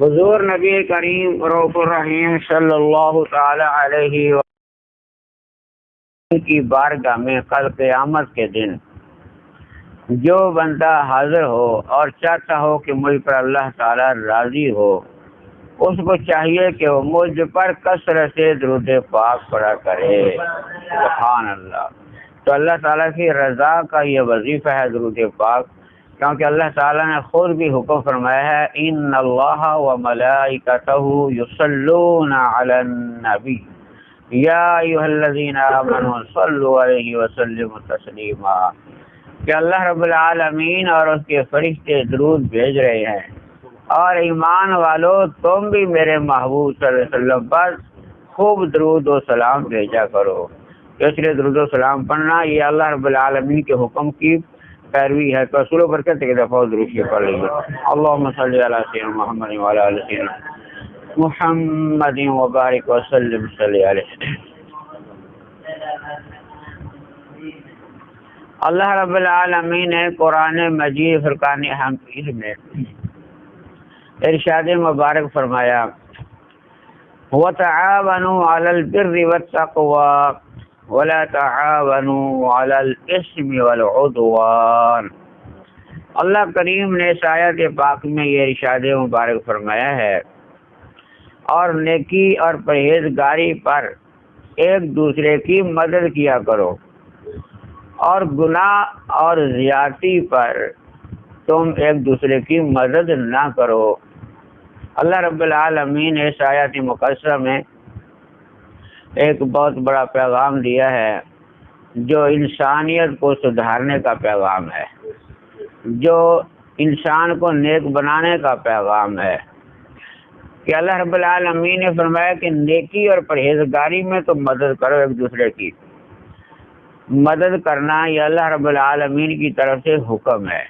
حضور نبی کریم رؤوف الرحیم صلی اللہ تعالی علیہ وسلم کی بارگاہ میں کل قیامت کے دن جو بندہ حاضر ہو اور چاہتا ہو کہ مجھ پر اللہ تعالی راضی ہو، اس کو چاہیے کہ وہ مجھ پر کثرت سے درود پاک پڑھا کرے۔ سبحان اللہ۔ تو اللہ تعالیٰ کی رضا کا یہ وظیفہ ہے درود پاک، کیونکہ اللہ تعالیٰ نے خود بھی حکم فرمایا ہے ان اللہ وملائکتہ یصلون علی النبی یا ایھا الذین آمنوا صلوا علیہ وسلموا تسلیما، کہ اللہ رب العالمین اور اس کے فرشتے درود بھیج رہے ہیں، اور ایمان والو تم بھی میرے محبوب صلی اللہ علیہ وسلم پر خوب درود و سلام بھیجا کرو۔ اس لیے درود و سلام پڑھنا یہ اللہ رب العالمین کے حکم کی پیروی ہے۔ تو رسول برکت ایک دفعہ درود شریف پڑھ لیجیے۔ اللہم صلی علی سیدنا محمد وعلی آل سیدنا محمد وبارک وسلم صلی علیہ۔ اللہ رب العالمین نے قرآن مجید فرقان حمید میں ارشاد مبارک فرمایا وَتَعَاوَنُوا عَلَى الْبِرِّ وَالتَّقْوَى وَلَا تَعَاوَنُوا عَلَى الْإِثْمِ وَالْعُدْوَانِ۔ اللہ کریم نے اس آیت پاک میں یہ ارشاد مبارک فرمایا ہے، اور نیکی اور پرہیزگاری پر ایک دوسرے کی مدد کیا کرو، اور گناہ اور زیادتی پر تم ایک دوسرے کی مدد نہ کرو۔ اللہ رب العالمین نے اس آیت مقدسہ میں ایک بہت بڑا پیغام دیا ہے، جو انسانیت کو سدھارنے کا پیغام ہے، جو انسان کو نیک بنانے کا پیغام ہے، کہ اللہ رب العالمین نے فرمایا کہ نیکی اور پرہیزگاری میں تو مدد کرو ایک دوسرے کی۔ مدد کرنا یہ اللہ رب العالمین کی طرف سے حکم ہے۔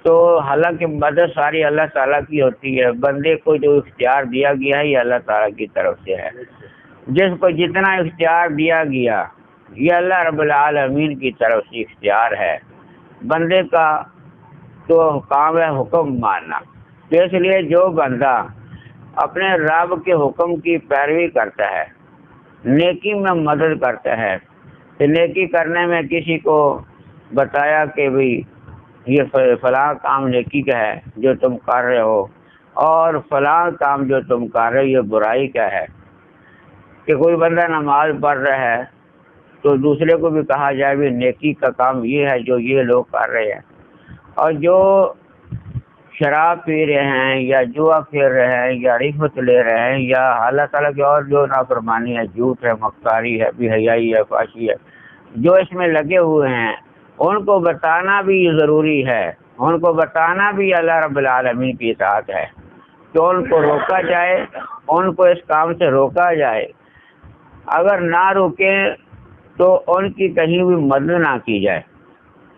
تو حالانکہ مدد ساری اللہ تعالیٰ کی ہوتی ہے، بندے کو جو اختیار دیا گیا ہے یہ اللہ تعالیٰ کی طرف سے ہے۔ جس کو جتنا اختیار دیا گیا یہ اللہ رب العالمین کی طرف سے اختیار ہے، بندے کا تو کام ہے حکم ماننا۔ تو اس لیے جو بندہ اپنے رب کے حکم کی پیروی کرتا ہے، نیکی میں مدد کرتا ہے، تو نیکی کرنے میں کسی کو بتایا کہ بھئی یہ فلاں کام نیکی کا ہے جو تم کر رہے ہو، اور فلاں کام جو تم کر رہے ہو یہ برائی کا ہے۔ کہ کوئی بندہ نماز پڑھ رہا ہے تو دوسرے کو بھی کہا جائے بھی نیکی کا کام یہ ہے جو یہ لوگ کر رہے ہیں، اور جو شراب پی رہے ہیں یا جوا کھیل رہے ہیں یا رشوت لے رہے ہیں یا اللہ تعالیٰ کی اور جو نافرمانی ہے، جھوٹ ہے، مکاری ہے، بے حیائی ہے، فحشی ہے، جو اس میں لگے ہوئے ہیں، ان کو بتانا بھی ضروری ہے، ان کو بتانا بھی اللہ رب العالمین کی اطاعت ہے، کہ ان کو روکا جائے، ان کو اس کام سے روکا جائے۔ اگر نہ روکیں تو ان کی کہیں بھی مدد نہ کی جائے،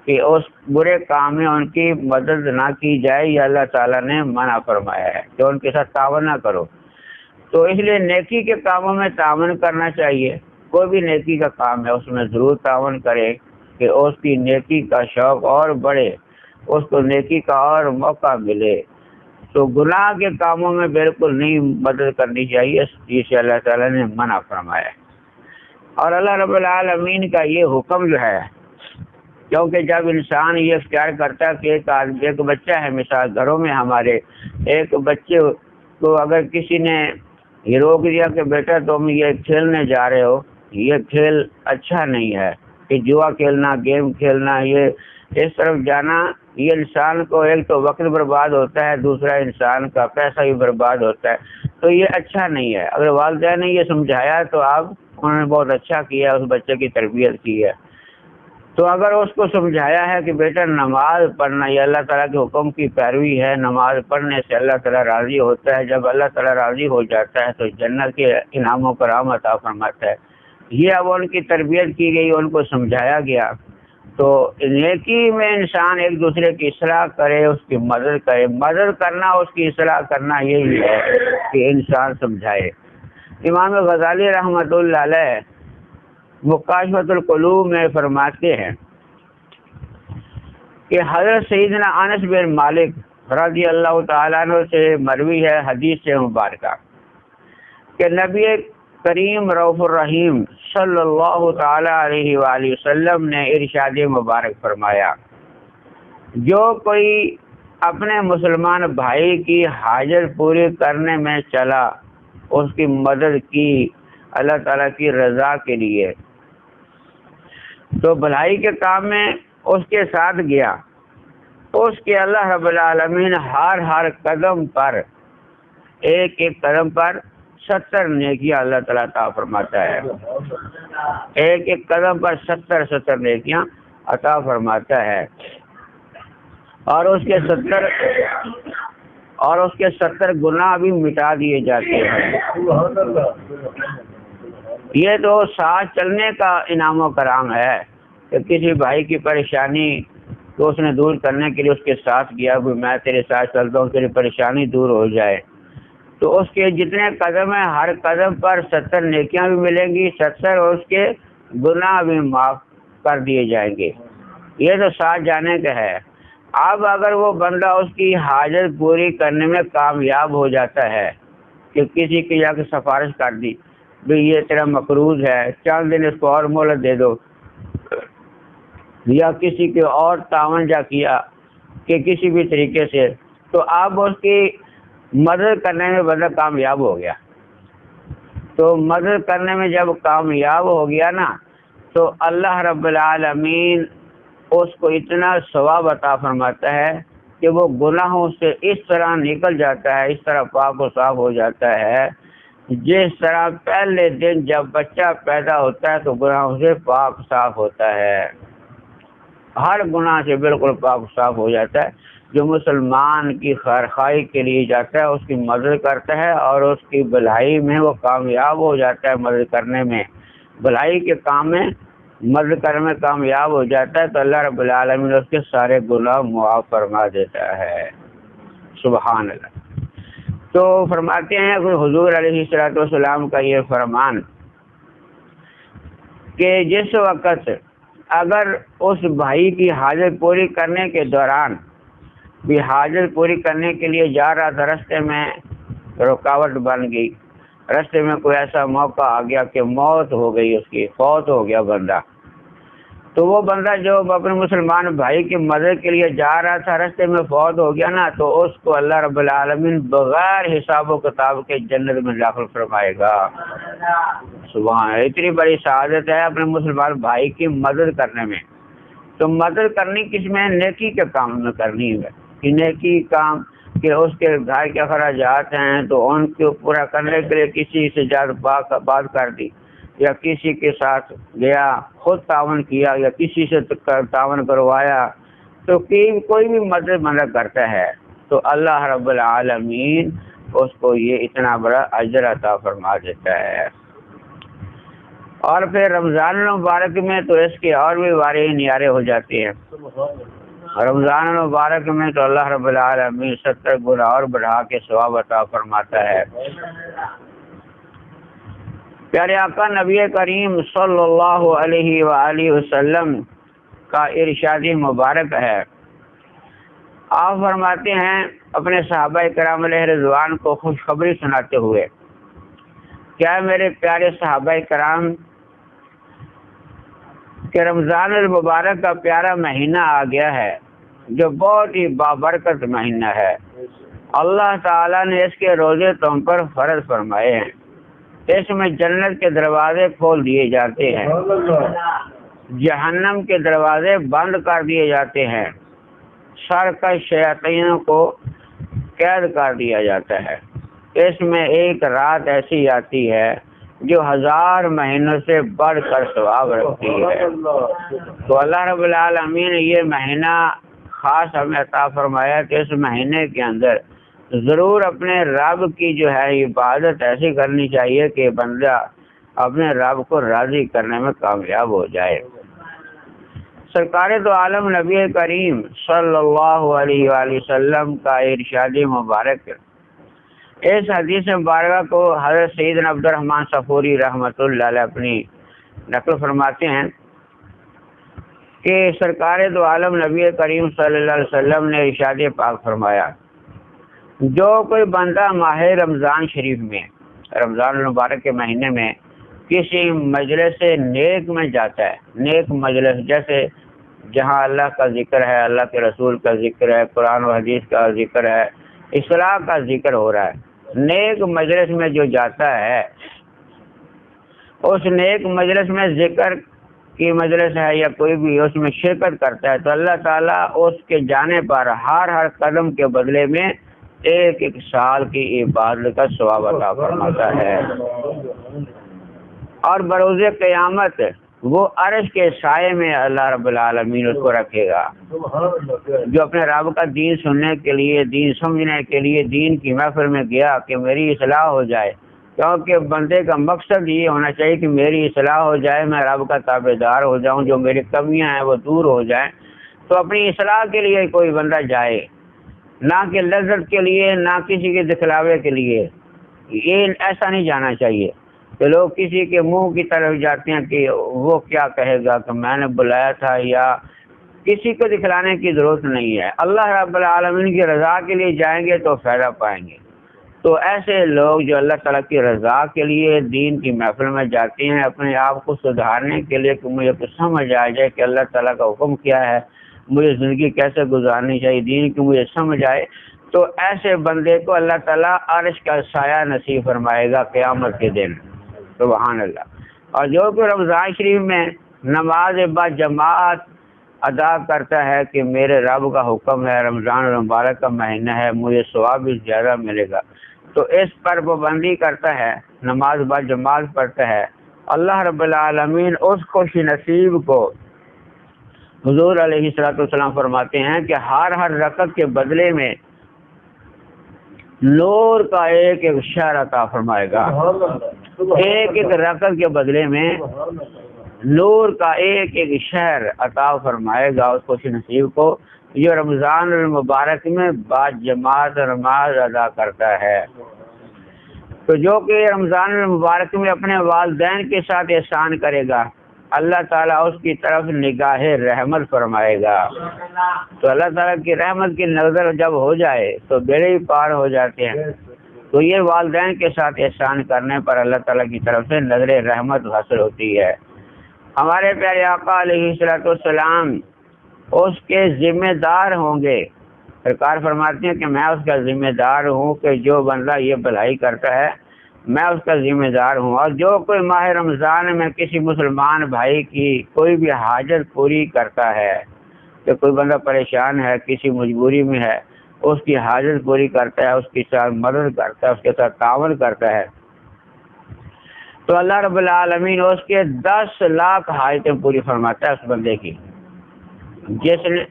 کہ اس برے کام میں ان کی مدد نہ کی جائے، یہ اللہ تعالیٰ نے منع فرمایا ہے کہ ان کے ساتھ تعاون نہ کرو۔ تو اس لیے نیکی کے کاموں میں تعاون کرنا چاہیے، کوئی بھی نیکی کا کام ہے اس میں ضرور تعاون کرے کہ اس کی نیکی کا شوق اور بڑھے، اس کو نیکی کا اور موقع ملے۔ تو گناہ کے کاموں میں بالکل نہیں مدد کرنی چاہیے، اس چیز سے اللہ تعالیٰ نے منع فرمایا ہے۔ اور اللہ رب العالمین کا یہ حکم جو ہے، کیونکہ جب انسان یہ اختیار کرتا ہے کہ ایک بچہ ہے، مثال گھروں میں ہمارے ایک بچے کو اگر کسی نے یہ روک دیا کہ بیٹا تم یہ کھیلنے جا رہے ہو، یہ کھیل اچھا نہیں ہے، کہ جوا کھیلنا، گیم کھیلنا، یہ اس طرف جانا، یہ انسان کو ایک تو وقت برباد ہوتا ہے، دوسرا انسان کا پیسہ بھی برباد ہوتا ہے، تو یہ اچھا نہیں ہے۔ اگر والدین نے یہ سمجھایا تو انہوں نے بہت اچھا کیا، اس بچے کی تربیت کی ہے۔ تو اگر اس کو سمجھایا ہے کہ بیٹا نماز پڑھنا یہ اللہ تعالیٰ کے حکم کی پیروی ہے، نماز پڑھنے سے اللہ تعالیٰ راضی ہوتا ہے، جب اللہ تعالیٰ راضی ہو جاتا ہے تو جنت کے انعام و کرام عطا فرماتا ہے، یہ اب ان کی تربیت کی گئی، ان کو سمجھایا گیا۔ تو نیکی میں انسان ایک دوسرے کی اصلاح کرے، اس کی مدد کرے، مدد کرنا اس کی اصلاح کرنا یہی ہے کہ انسان سمجھائے۔ امام غزالی رحمۃ اللہ علیہ مکاشفۃ القلوب میں فرماتے ہیں کہ حضرت سیدنا انس بن مالک رضی اللہ تعالیٰ عنہ سے مروی ہے حدیث سے مبارکہ کہ نبی کریم رؤوف الرحیم صلی اللہ تعالی علیہ وآلہ وسلم نے ارشاد مبارک فرمایا، جو کوئی اپنے مسلمان بھائی کی حاجت پوری کرنے میں چلا، اس کی مدد کی اللہ تعالیٰ کی رضا کے لیے، تو بھلائی کے کام میں اس کے ساتھ گیا، اس کے اللہ رب العالمین ہر قدم پر، ایک ایک قدم پر 70 نیکیاں اللہ تعالیٰ عطا فرماتا ہے، ایک ایک قدم پر 70 نیکیاں عطا فرماتا ہے، اور اس کے 70 گناہ بھی مٹا دیے جاتے ہیں۔ یہ تو ساتھ چلنے کا انعام و کرام ہے کہ کسی بھائی کی پریشانی تو اس نے دور کرنے کے لیے اس کے ساتھ گیا، میں تیرے ساتھ چلتا ہوں تیری پریشانی دور ہو جائے، تو اس کے جتنے قدم ہیں ہر قدم پر 70 نیکیاں بھی ملیں گی، 70 اور اس کے گناہ بھی معاف کر دیے جائیں گے۔ یہ تو ساتھ جانے کا ہے۔ اب اگر وہ بندہ اس کی حاجت پوری کرنے میں کامیاب ہو جاتا ہے کہ کسی کی جا کے سفارش کر دی، بھئی یہ تیرا مقروض ہے، چند دن اس کو اور مہلت دے دو، یا کسی کے اور تعاون جا کیا کہ کسی بھی طریقے سے، تو اب اس کی مدد کرنے میں بندہ کامیاب ہو گیا۔ تو مدد کرنے میں جب کامیاب ہو گیا نا، تو اللہ رب العالمین اس کو اتنا ثواب عطا فرماتا ہے کہ وہ گناہوں سے اس طرح نکل جاتا ہے، اس طرح پاک و صاف ہو جاتا ہے، جس طرح پہلے دن جب بچہ پیدا ہوتا ہے تو گناہوں سے پاک صاف ہوتا ہے، ہر گناہ سے بالکل پاک صاف ہو جاتا ہے۔ جو مسلمان کی خیرخواہی کے لیے جاتا ہے اس کی مدد کرتا ہے اور اس کی بھلائی میں وہ کامیاب ہو جاتا ہے، مدد کرنے میں، بھلائی کے کام میں مدد کرنے میں کامیاب ہو جاتا ہے، تو اللہ رب العالمین اس کے سارے گناہ معاف فرما دیتا ہے۔ سبحان اللہ۔ تو فرماتے ہیں کہ حضور علیہ الصلوۃ والسلام کا یہ فرمان کہ جس وقت اگر اس بھائی کی حاجت پوری کرنے کے دوران بھی حاجت پوری کرنے کے لیے جا رہا تھا، رستے میں رکاوٹ بن گئی، رستے میں کوئی ایسا موقع آ گیا کہ موت ہو گئی، اس کی فوت ہو گیا بندہ، تو وہ بندہ جو اپنے مسلمان بھائی کی مدد کے لیے جا رہا تھا رستے میں فوت ہو گیا نا، تو اس کو اللہ رب العالمین بغیر حساب و کتاب کے جنت میں داخل فرمائے گا۔ سبحان اللہ، اتنی بڑی سعادت ہے اپنے مسلمان بھائی کی مدد کرنے میں۔ تو مدد کرنی کس میں؟ نیکی کے کام میں کرنی ہے، کہ نیکی کام کہ اس کے گھر کے اخراجات ہیں تو ان کو پورا کرنے کے لیے کسی سے زیادہ بات کر دی، یا کسی کے ساتھ گیا خود تعاون کیا، یا کسی سے تعاون کروایا، تو کوئی بھی مدد کرتا ہے تو اللہ رب العالمین اس کو یہ اتنا بڑا اجر عطا فرما دیتا ہے۔ اور پھر رمضان المبارک میں تو اس کے اور بھی بارے نیارے ہو جاتے ہیں۔ رمضان المبارک میں تو اللہ رب العالمین 70 گنا اور بڑھا کے ثواب عطا فرماتا ہے۔ پیارے آقا نبی کریم صلی اللہ علیہ وآلہ وسلم کا ارشاد مبارک ہے، آپ فرماتے ہیں اپنے صحابہ کرام علیہ رضوان کو خوشخبری سناتے ہوئے، کیا میرے پیارے صحابہ کرام کہ رمضان المبارک کا پیارا مہینہ آ گیا ہے جو بہت ہی بابرکت مہینہ ہے، اللہ تعالیٰ نے اس کے روزے تم پر فرض فرمائے ہیں، اس میں جنت کے دروازے کھول دیے جاتے ہیں، جہنم کے دروازے بند کر دیے جاتے ہیں، سرکش شیاطینوں کو قید کر دیا جاتا ہے، اس میں ایک رات ایسی آتی ہے جو 1000 مہینوں سے بڑھ کر ثواب رکھتی ہے۔ تو اللہ رب العالمین نے یہ مہینہ خاص ہمیں عطا فرمایا کہ اس مہینے کے اندر ضرور اپنے رب کی جو ہے عبادت ایسی کرنی چاہیے کہ بندہ اپنے رب کو راضی کرنے میں کامیاب ہو جائے۔ سرکار تو عالم نبی کریم صلی اللہ علیہ وآلہ وسلم کا ارشاد مبارک، اس حدیث مبارکہ کو حضرت سیدنا عبد الرحمن صفوری رحمۃ اللہ علیہ اپنی نقل فرماتے ہیں کہ سرکار دو عالم نبی کریم صلی اللہ علیہ وسلم نے ارشاد پاک فرمایا، جو کوئی بندہ ماہ رمضان شریف میں، رمضان المبارک کے مہینے میں کسی مجلس نیک میں جاتا ہے، نیک مجلس جیسے جہاں اللہ کا ذکر ہے، اللہ کے رسول کا ذکر ہے، قرآن و حدیث کا ذکر ہے، اصلاح کا ذکر ہو رہا ہے، نیک مجلس میں جو جاتا ہے، اس نیک مجلس میں ذکر کی مجلس ہے یا کوئی بھی اس میں شرکت کرتا ہے، تو اللہ تعالیٰ اس کے جانے پر ہر قدم کے بدلے میں ایک سال کی عبادت کا ثواب عطا فرماتا ہے، اور بروز قیامت وہ عرش کے سائے میں اللہ رب العالمین اس کو رکھے گا، جو اپنے رب کا دین سننے کے لیے، دین سمجھنے کے لیے دین کی محفل میں گیا کہ میری اصلاح ہو جائے، کیونکہ بندے کا مقصد یہ ہونا چاہیے کہ میری اصلاح ہو جائے، میں رب کا تابع دار ہو جاؤں، جو میری کمیاں ہیں وہ دور ہو جائیں۔ تو اپنی اصلاح کے لیے کوئی بندہ جائے، نہ کہ لذت کے لیے، نہ کسی کے دکھلاوے کے لیے، یہ ایسا نہیں جانا چاہیے کہ لوگ کسی کے منہ کی طرف جاتے ہیں کہ وہ کیا کہے گا کہ میں نے بلایا تھا، یا کسی کو دکھلانے کی ضرورت نہیں ہے۔ اللہ رب العالمین کی رضا کے لیے جائیں گے تو فائدہ پائیں گے۔ تو ایسے لوگ جو اللہ تعالیٰ کی رضا کے لیے دین کی محفل میں جاتے ہیں، اپنے آپ کو سدھارنے کے لیے کہ مجھے کچھ سمجھ آ جائے کہ اللہ تعالیٰ کا حکم کیا ہے، مجھے زندگی کیسے گزارنی چاہیے، دین کی مجھے سمجھ آئے، تو ایسے بندے کو اللہ تعالیٰ عرش کا سایہ نصیب فرمائے گا قیامت کے دن، سبحان اللہ۔ اور جو کہ رمضان شریف میں نماز با جماعت ادا کرتا ہے کہ میرے رب کا حکم ہے، رمضان المبارک کا مہینہ ہے، مجھے ثواب بھی زیادہ ملے گا، تو اس پر پابندی کرتا ہے، نماز با جماعت پڑھتا ہے، اللہ رب العالمین اس خوش نصیب کو، حضور علیہ السلام فرماتے ہیں کہ ہر رکعت کے بدلے میں نور کا ایک شہر عطا فرمائے گا، ایک رکعت کے بدلے میں نور کا ایک شہر عطا فرمائے گا اس خوش نصیب کو جو رمضان المبارک میں با جماعت نماز ادا کرتا ہے۔ تو جو کہ رمضان المبارک میں اپنے والدین کے ساتھ احسان کرے گا، اللہ تعالیٰ اس کی طرف نگاہ رحمت فرمائے گا، تو اللہ تعالیٰ کی رحمت کی نظر جب ہو جائے تو بیڑے ہی پار ہو جاتے ہیں۔ تو یہ والدین کے ساتھ احسان کرنے پر اللہ تعالیٰ کی طرف سے نظر رحمت حاصل ہوتی ہے۔ ہمارے پیارے آقا علیہ السلام اس کے ذمہ دار ہوں گے، سرکار فرماتے ہیں کہ میں اس کا ذمہ دار ہوں کہ جو بندہ یہ بھلائی کرتا ہے میں اس کا ذمہ دار ہوں، اور جو کوئی ماہ رمضان میں کسی مسلمان بھائی کی کوئی بھی حاجت پوری کرتا ہے، کہ کوئی بندہ پریشان ہے، کسی مجبوری میں ہے، اس کی حاجت پوری کرتا ہے، اس کے ساتھ مدد کرتا ہے، اس کے ساتھ تعاون کرتا ہے، تو اللہ رب العالمین اس کے 10 لاکھ حاجتیں پوری فرماتا ہے اس بندے کی، جس نے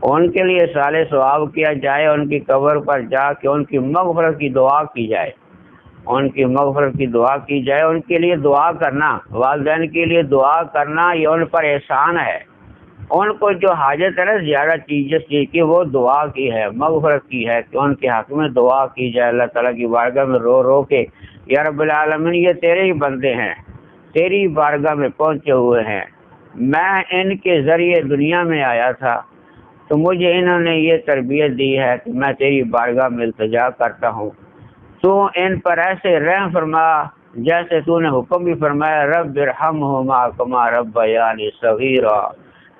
ان کے لیے سال ثواب کیا جائے، ان کی قبر پر جا کے ان کی مغفرت کی دعا کی جائے، ان کی مغفرت کی دعا کی جائے، ان کے لیے دعا کرنا، والدین کے لیے دعا کرنا یہ ان پر احسان ہے۔ ان کو جو حاجت ہے نا زیادہ چیز جس چیز کی، وہ دعا کی ہے، مغفرت کی ہے، کہ ان کے حق میں دعا کی جائے اللہ تعالیٰ کی بارگاہ میں رو رو کے، یا رب العالمین یہ تیرے ہی بندے ہیں، تیری بارگاہ میں پہنچے ہوئے ہیں، میں ان کے ذریعے دنیا میں آیا تھا، تو مجھے انہوں نے یہ تربیت دی ہے کہ میں تیری بارگاہ میں التجا کرتا ہوں، تو ان پر ایسے رحم فرما جیسے تو نے حکم بھی فرمایا، رب ارحمہما کما ربیانی صغیرا،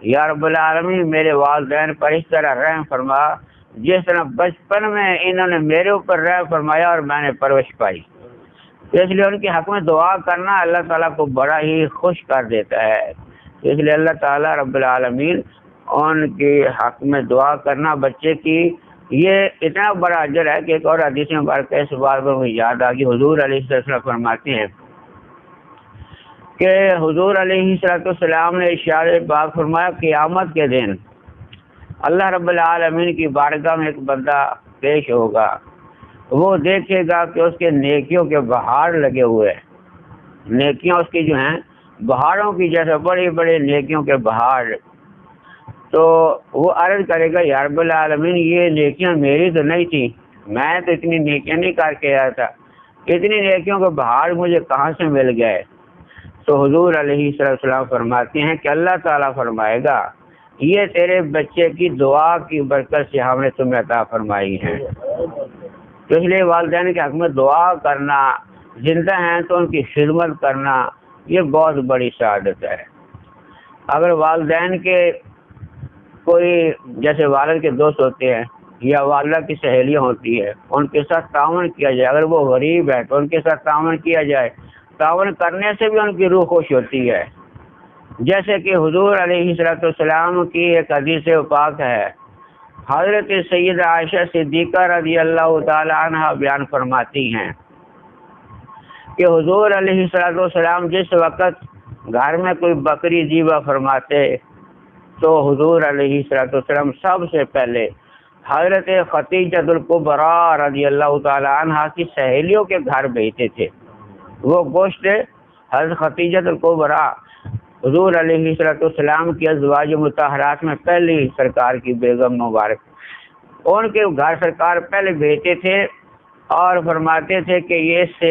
یا رب العالمین میرے والدین پر اس طرح رحم فرما جس طرح بچپن میں انہوں نے میرے اوپر رحم فرمایا اور میں نے پرورش پائی۔ اس لیے ان کے حق میں دعا کرنا اللہ تعالیٰ کو بڑا ہی خوش کر دیتا ہے، اس لیے اللہ تعالیٰ رب العالمین ان کے حق میں دعا کرنا بچے کی یہ اتنا بڑا اجر ہے کہ ایک اور حدیث مبارک اس بار پر مجھے یاد آ گئی، حضور علیہ السلام فرماتے ہیں کہ حضور علیہ السلام نے ارشاد پاک فرمایا قیامت کے دن اللہ رب العالمین کی بارگاہ میں ایک بندہ پیش ہوگا، وہ دیکھے گا کہ اس کے نیکیوں کے بہار لگے ہوئے ہیں، نیکیاں اس کی جو ہیں بہاروں کی جیسے بڑے بڑے نیکیوں کے بہار، تو وہ عرض کرے گا یا رب العالمین یہ نیکیاں میری تو نہیں تھی، میں تو اتنی نیکیاں نہیں کر کے آیا تھا، اتنی نیکیوں کا بہار مجھے کہاں سے مل گئے؟ تو حضور علیہ السلام فرماتے ہیں کہ اللہ تعالیٰ فرمائے گا یہ تیرے بچے کی دعا کی برکت سے ہم نے تمہیں عطا فرمائی ہے۔ تو اس لیے والدین کے حق میں دعا کرنا، زندہ ہیں تو ان کی خدمت کرنا، یہ بہت بڑی سعادت ہے۔ اگر والدین کے کوئی جیسے والد کے دوست ہوتے ہیں یا والدہ کی سہیلیاں ہوتی ہے، ان کے ساتھ تعاون کیا جائے، اگر وہ غریب ہے تو ان کے ساتھ تعاون کیا جائے، تعاون کرنے سے بھی ان کی روح خوش ہوتی ہے۔ جیسے کہ حضور علیہ السلام کی ایک حدیث پاک ہے، حضرت سیدہ عائشہ صدیقہ رضی اللہ تعالی عنہ بیان فرماتی ہیں کہ حضور علیہ السلام جس وقت گھر میں کوئی بکری ذبح فرماتے تو حضور علیہ السلام سب سے پہلے حضرت خدیجہ الکبریٰ رضی اللہ تعالی عنہ کی سہیلیوں کے گھر بھیجتے تھے۔ وہ گوشت حضرت خدیجہ الکبریٰ حضور علیہ السلام کی ازواج مطہرات میں پہلی سرکار کی بیگم مبارک، ان کے گھر سرکار پہلے بھیجتے تھے اور فرماتے تھے کہ یہ سے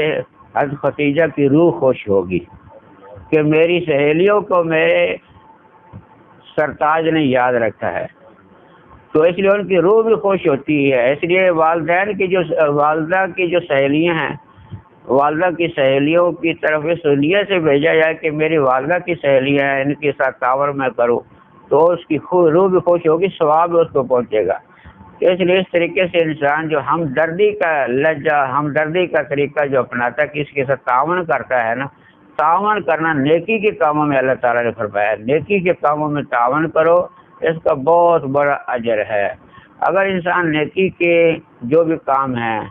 حضرت خدیجہ کی روح خوش ہوگی کہ میری سہیلیوں کو میرے سرتاج نے یاد رکھا ہے، تو اس لیے ان کی روح بھی خوش ہوتی ہے۔ اس لیے والدین کی والدہ کی جو سہیلیاں ہیں، والدہ کی سہیلیوں کی طرف اس نیت سے بھیجا جائے کہ میری والدہ کی سہیلیاں ہیں، ان کے ساتھ تعاون میں کروں، تو اس کی روح بھی خوش ہوگی، ثواب بھی اس کو پہنچے گا۔ اس لیے اس طریقے سے انسان جو ہمدردی کا لہجہ، ہمدردی کا طریقہ جو اپناتا ہے، کسی کے ساتھ تعاون کرتا ہے نا، تعاون کرنا نیکی کے کاموں میں اللہ تعالیٰ نے فرمایا، نیکی کے کاموں میں تعاون کرو، اس کا بہت بڑا اجر ہے۔ اگر انسان نیکی کے جو بھی کام ہیں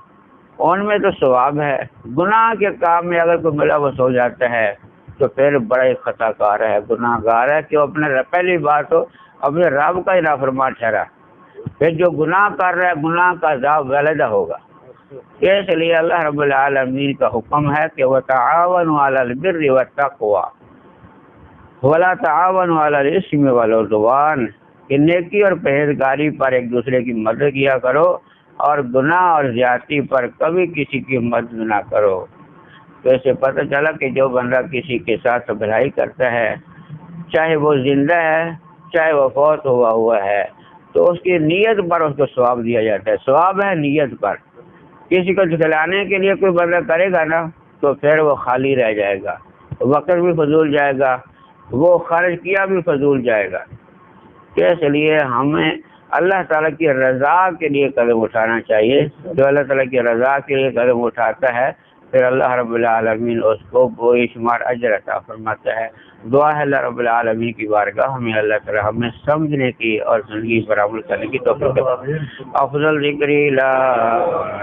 ان میں تو ثواب ہے، گناہ کے کام میں اگر کوئی ملوث ہو جاتا ہے تو پھر بڑا ہی خطا کار ہے، گناہ گار ہے کہ وہ اپنے پہلی بات تو اپنے رب کا ہی نافرمان ٹھہرا، پھر جو گناہ کر رہا ہے گناہ کا عذاب غلظہ ہوگا۔ اس لیے اللہ رب العالمین کا حکم ہے کہ وَتَعَاوَنُوا عَلَى الْبِرِّ وَالتَّقْوَى وَلَا تَعَاوَنُوا عَلَى الْإِثْمِ وَالْعُدْوَانِ، کہ نیکی اور پرہیزگاری پر ایک دوسرے کی مدد کیا کرو اور گناہ اور زیادتی پر کبھی کسی کی مدد نہ کرو۔ تو اسے پتہ چلا کہ جو بندہ کسی کے ساتھ بھلائی کرتا ہے، چاہے وہ زندہ ہے چاہے وہ فوت ہوا ہے، تو اس کی نیت پر اس کو ثواب دیا جاتا ہے، ثواب ہے نیت پر۔ کسی کو دکھلانے کے لیے کوئی بندہ کرے گا نا تو پھر وہ خالی رہ جائے گا، وقت بھی فضول جائے گا، وہ خرچ کیا بھی فضول جائے گا۔ اس لیے ہمیں اللہ تعالیٰ کی رضا کے لیے قدم اٹھانا چاہیے۔ جو اللہ تعالیٰ کی رضا کے لیے قدم اٹھاتا ہے پھر اللہ رب العالمین اس کو بے شمار اجر عطا فرماتا ہے۔ دعا ہے اللہ رب العالمین کی بارگاہ ہمیں اللہ تعالیٰ ہمیں سمجھنے کی اور زندگی پر عمل کرنے کی توفیق دے۔ افضل ذکر لا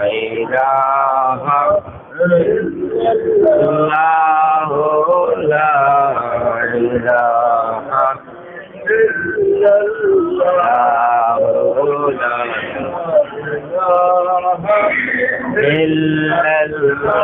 الہ الا اللہ لا الہ إلا الله